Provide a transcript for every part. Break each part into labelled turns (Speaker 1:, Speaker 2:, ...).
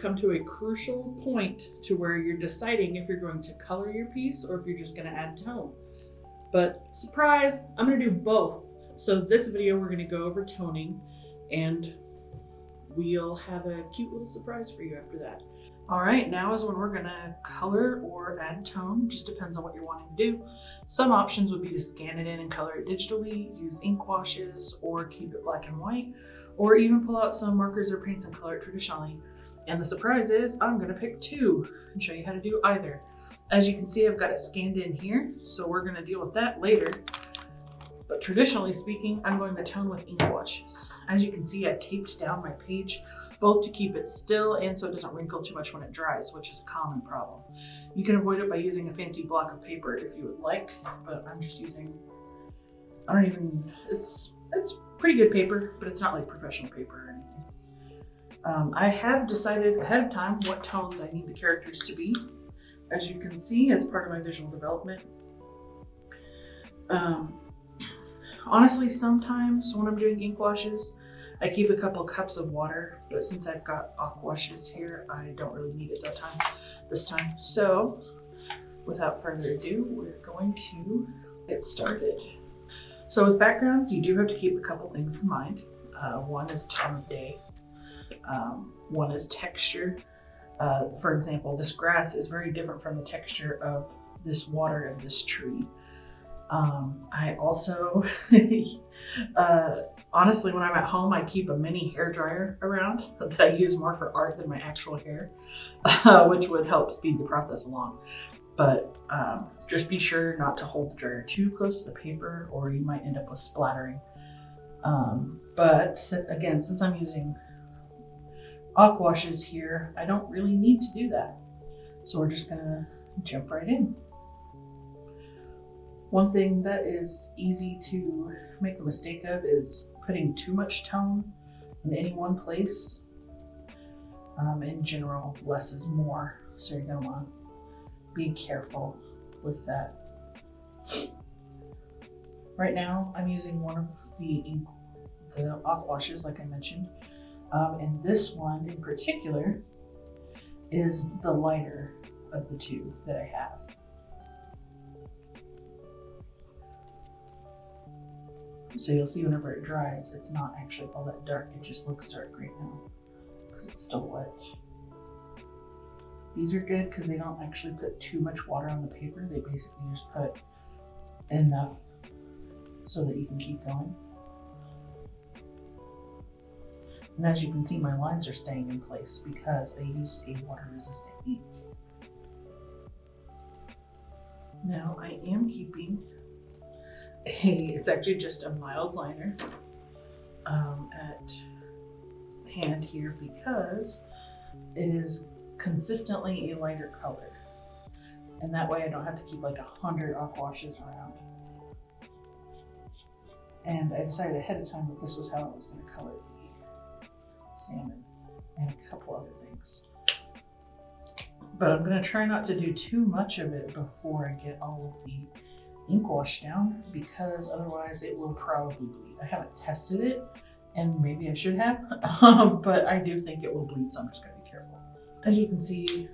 Speaker 1: come to a crucial point to where you're deciding if you're going to color your piece or if you're just going to add tone. But surprise, I'm going to do both. So this video, we're going to go over toning, and we'll have a cute little surprise for you after that. All right, now is when we're going to color or add tone. Just depends on what you're wanting to do. Some options would be to scan it in and color it digitally, use ink washes, or keep it black and white, or even pull out some markers or paints and color it traditionally. And the surprise is I'm going to pick two and show you how to do either. As you can see, I've got it scanned in here, so we're going to deal with that later. But traditionally speaking, I'm going to tone with ink washes. As you can see, I've taped down my page, both to keep it still and so it doesn't wrinkle too much when it dries, which is a common problem. You can avoid it by using a fancy block of paper if you would like, but I'm just using, it's pretty good paper, but it's not like professional paper or anything. I have decided ahead of time what tones I need the characters to be. As you can see, as part of my visual development. Honestly, sometimes when I'm doing ink washes, I keep a couple cups of water, but since I've got aqua washes here, I don't really need it this time. So without further ado, we're going to get started. So with backgrounds, you do have to keep a couple things in mind. One is time of day. One is texture. For example, this grass is very different from the texture of this water of this tree. I also, honestly, when I'm at home, I keep a mini hair dryer around that I use more for art than my actual hair, which would help speed the process along. But just be sure not to hold the dryer too close to the paper or you might end up with splattering. But again, since I'm using aqua washes here, I don't really need to do that. So we're just gonna jump right in. One thing that is easy to make a mistake of is putting too much tone in any one place. In general, less is more, so you're gonna want to be careful with that. Right now, I'm using one of the aqua washes, like I mentioned, and this one in particular is the lighter of the two that I have. So you'll see whenever it dries, it's not actually all that dark. It just looks dark right now because it's still wet. These are good because they don't actually put too much water on the paper. They basically just put enough so that you can keep going. And as you can see, my lines are staying in place because I used a water-resistant ink. Now I am keeping it's actually just a mild liner at hand here because it is consistently a lighter color. And that way I don't have to keep like 100 aqua washes around. And I decided ahead of time that this was how I was going to color the salmon and a couple other things. But I'm going to try not to do too much of it before I get all of the ink wash down because otherwise it will probably bleed. I haven't tested it and maybe I should have, but I do think it will bleed, so I'm just going to be careful. As you can see,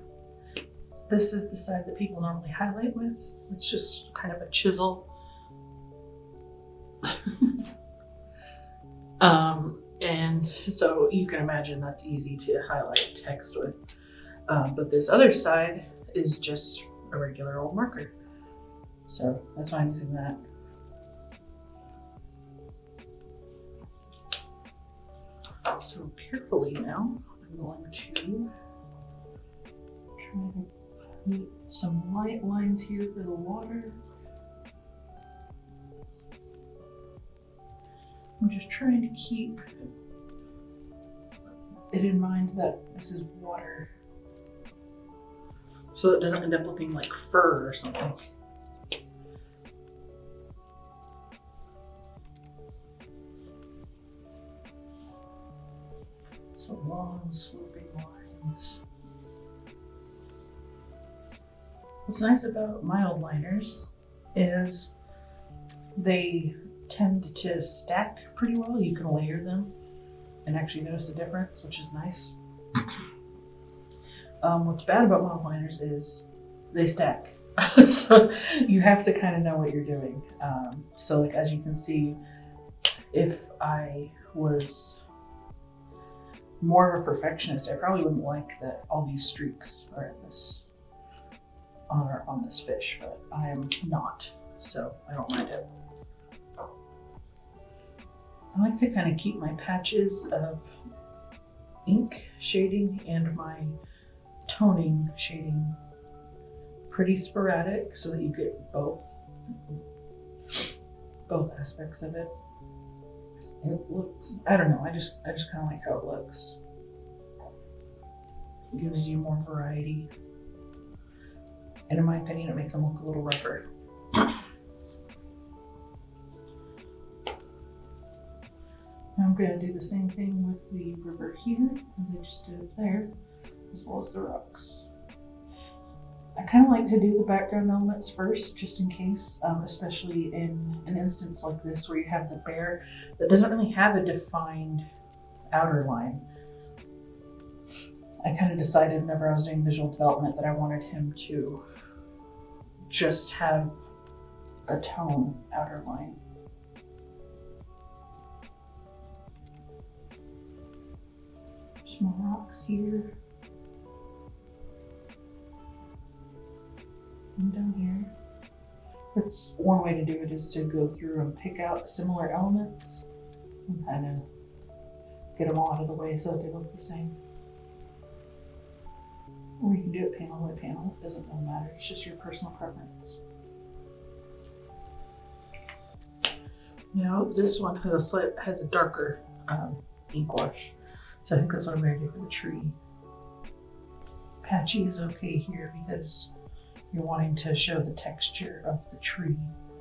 Speaker 1: this is the side that people normally highlight with. It's just kind of a chisel. And so you can imagine that's easy to highlight text with. But this other side is just a regular old marker. So that's why I'm using that. So carefully now, I'm going to try to put some light lines here for the water. I'm just trying to keep it in mind that this is water, so it doesn't end up looking like fur or something. So long sloping lines. What's nice about mild liners is they tend to stack pretty well. You can layer them and actually notice a difference, which is nice. What's bad about mild liners is they stack. So you have to kind of know what you're doing. So like, as you can see, if I was more of a perfectionist, I probably wouldn't like that all these streaks are in this on this fish, but I am not, so I don't mind it. I like to kind of keep my patches of ink shading and my toning shading pretty sporadic so that you get both aspects of it. It looks, I don't know, I just kind of like how it looks. It gives you more variety. And in my opinion, it makes them look a little rougher. Now I'm going to do the same thing with the river here as I just did there, as well as the rocks. I kind of like to do the background elements first, just in case, especially in an instance like this where you have the bear that doesn't really have a defined outer line. I kind of decided whenever I was doing visual development that I wanted him to just have a tone outer line. Some more rocks here. And down here. That's one way to do it, is to go through and pick out similar elements and kind of get them all out of the way so that they look the same. Or you can do it panel by panel, it doesn't really matter, it's just your personal preference. Now this one has a darker ink wash, so I think that's what I'm going to do for the tree. Patchy is okay here because you're wanting to show the texture of the tree,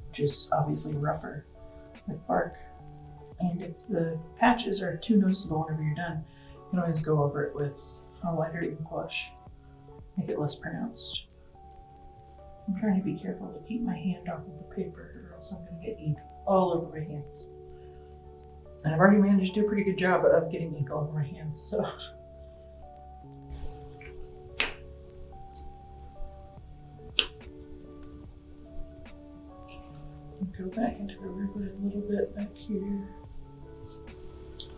Speaker 1: which is obviously rougher with bark. And if the patches are too noticeable whenever you're done, you can always go over it with a lighter ink wash, make it less pronounced. I'm trying to be careful to keep my hand off of the paper, or else I'm going to get ink all over my hands. And I've already managed to do a pretty good job of getting ink all over my hands, so. Go back into the river a little bit back here.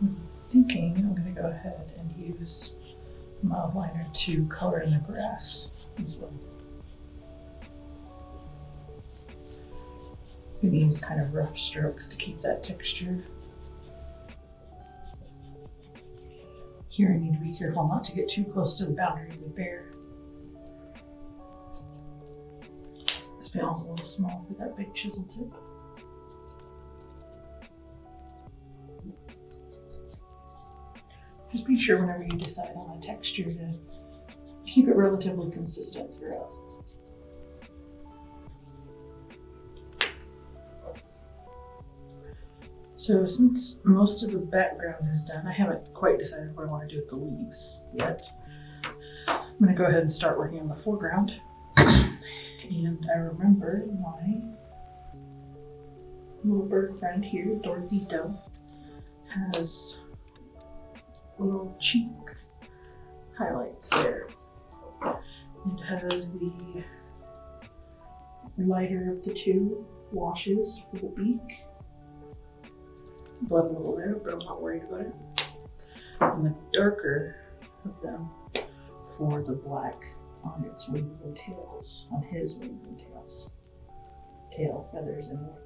Speaker 1: I'm thinking I'm going to go ahead and use mild liner to color in the grass as well. I'm going to use kind of rough strokes to keep that texture. Here I need to be careful not to get too close to the boundary of the bear. This panel's a little small for that big chisel tip. Just be sure whenever you decide on a texture to keep it relatively consistent throughout. So since most of the background is done, I haven't quite decided what I want to do with the leaves yet. I'm going to go ahead and start working on the foreground. And I remember my little bird friend here, Dorotito, has little cheek highlights there. It has the lighter of the two washes for the beak. Blood a little there, but I'm not worried about it. And the darker of them for the black on its wings and tails, on his wings and tails. Tail feathers and more.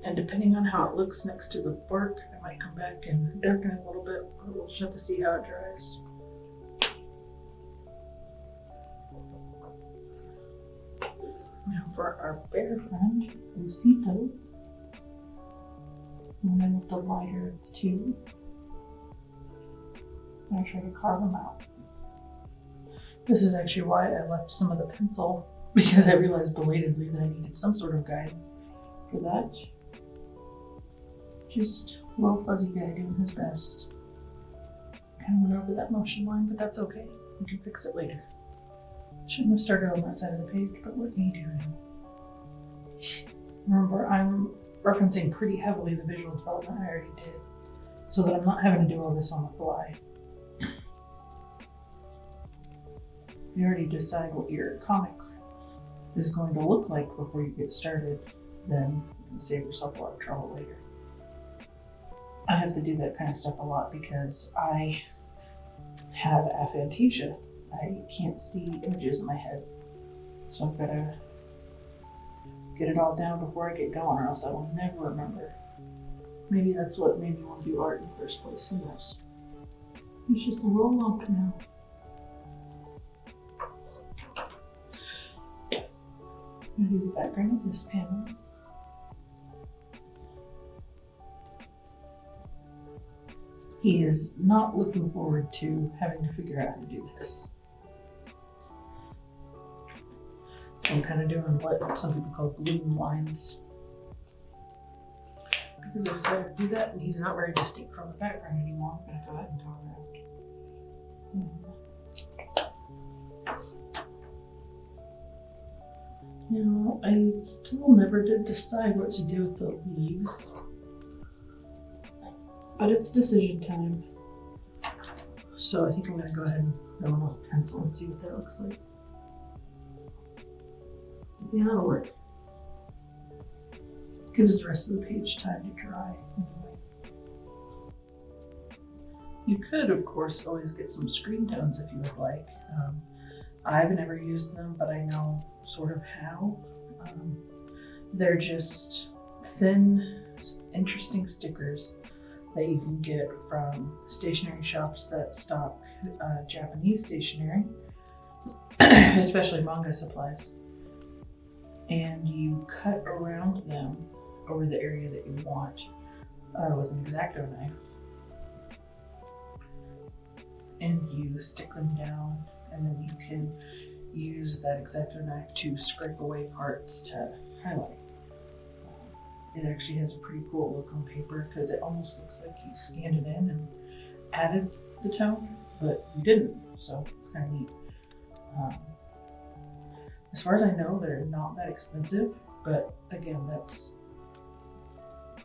Speaker 1: And depending on how it looks next to the bark, I might come back and darken it a little bit, but we'll just have to see how it dries. Now for our bear friend, Lucito, and then with the lighter of the two, I'm going to try to carve them out. This is actually why I left some of the pencil, because I realized belatedly that I needed some sort of guide for that. Just a little fuzzy guy doing his best. Kind of went over that motion line, but that's okay. We can fix it later. Shouldn't have started on that side of the page, but what can you do? Remember, I'm referencing pretty heavily the visual development I already did, so that I'm not having to do all this on the fly. you already decide what your comic is going to look like before you get started, then you can save yourself a lot of trouble later. I have to do that kind of stuff a lot because I have aphantasia. I can't see images in my head. So I've got to get it all down before I get going, or else I will never remember. Maybe that's what made me want to do art in the first place. Who knows? It's just a little lump now. I'm going to do the background of this panel. He is not looking forward to having to figure out how to do this. So I'm kind of doing what some people call bloom lines. Because I decided to do that, and he's not very distinct from the background anymore. I'm going to go ahead and draw it out. Now, I still never did decide what to do with the leaves. But it's decision time. So I think I'm going to go ahead and go in with a pencil and see what that looks like. Yeah, that'll work. Gives the rest of the page time to dry. You could, of course, always get some screen tones if you would like. I've never used them, but I know sort of how. They're just thin, interesting stickers that you can get from stationery shops that stock Japanese stationery, especially manga supplies. And you cut around them over the area that you want with an X-Acto knife. And you stick them down, and then you can use that X-Acto knife to scrape away parts to highlight. It actually has a pretty cool look on paper because it almost looks like you scanned it in and added the tone, but you didn't, so it's kind of neat. As far as I know, they're not that expensive, but again, that's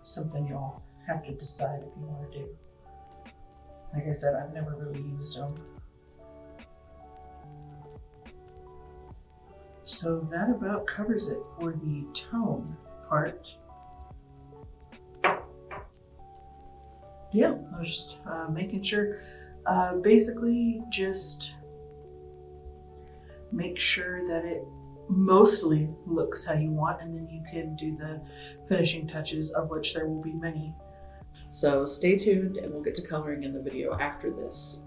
Speaker 1: something you'll have to decide if you want to do. Like I said, I've never really used them. So that about covers it for the tone part. Yeah, I was just making sure, basically just make sure that it mostly looks how you want, and then you can do the finishing touches, of which there will be many. So stay tuned and we'll get to coloring in the video after this.